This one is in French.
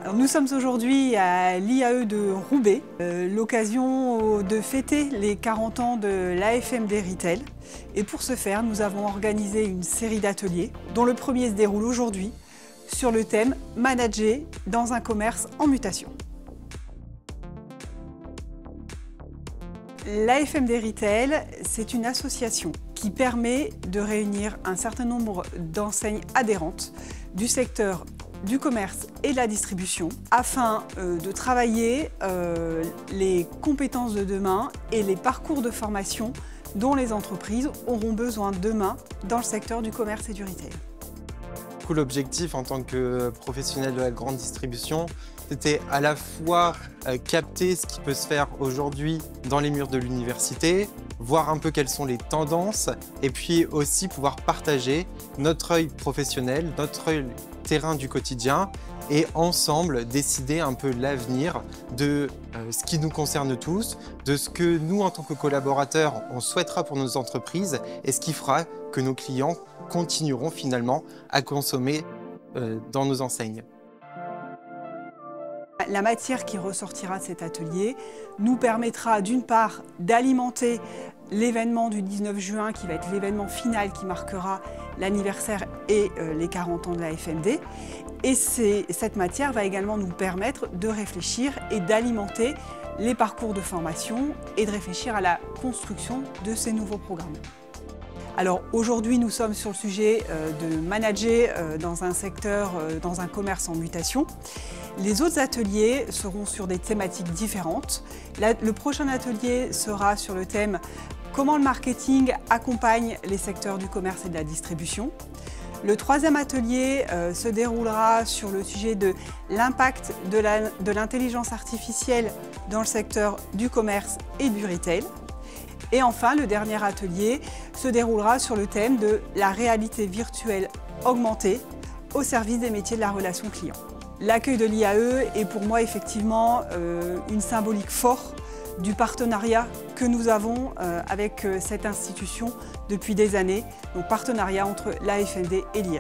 Alors, nous sommes aujourd'hui à l'IAE de Roubaix, l'occasion de fêter les 40 ans de l'AFMD Retail. Et pour ce faire, nous avons organisé une série d'ateliers, dont le premier se déroule aujourd'hui, sur le thème « Manager dans un commerce en mutation ». L'AFMD Retail, c'est une association qui permet de réunir un certain nombre d'enseignes adhérentes du secteur du commerce et de la distribution afin de travailler les compétences de demain et les parcours de formation dont les entreprises auront besoin demain dans le secteur du commerce et du retail. L'objectif en tant que professionnel de la grande distribution, c'était à la fois capter ce qui peut se faire aujourd'hui dans les murs de l'université, voir un peu quelles sont les tendances et puis aussi pouvoir partager notre œil professionnel, notre œil terrain du quotidien et ensemble décider un peu l'avenir de ce qui nous concerne tous, de ce que nous en tant que collaborateurs on souhaitera pour nos entreprises et ce qui fera que nos clients continueront finalement à consommer dans nos enseignes. La matière qui ressortira de cet atelier nous permettra d'une part d'alimenter l'événement du 19 juin qui va être l'événement final qui marquera l'anniversaire et les 40 ans de la FMD. Et cette matière va également nous permettre de réfléchir et d'alimenter les parcours de formation et de réfléchir à la construction de ces nouveaux programmes. Alors aujourd'hui, nous sommes sur le sujet de manager dans un secteur, dans un commerce en mutation. Les autres ateliers seront sur des thématiques différentes. Le prochain atelier sera sur le thème « Comment le marketing accompagne les secteurs du commerce et de la distribution ». Le troisième atelier se déroulera sur le sujet de l'impact de l'intelligence artificielle dans le secteur du commerce et du retail. Et enfin, le dernier atelier se déroulera sur le thème de la réalité virtuelle augmentée au service des métiers de la relation client. L'accueil de l'IAE est pour moi effectivement une symbolique forte du partenariat que nous avons avec cette institution depuis des années, donc partenariat entre l'AFMD et l'IAE.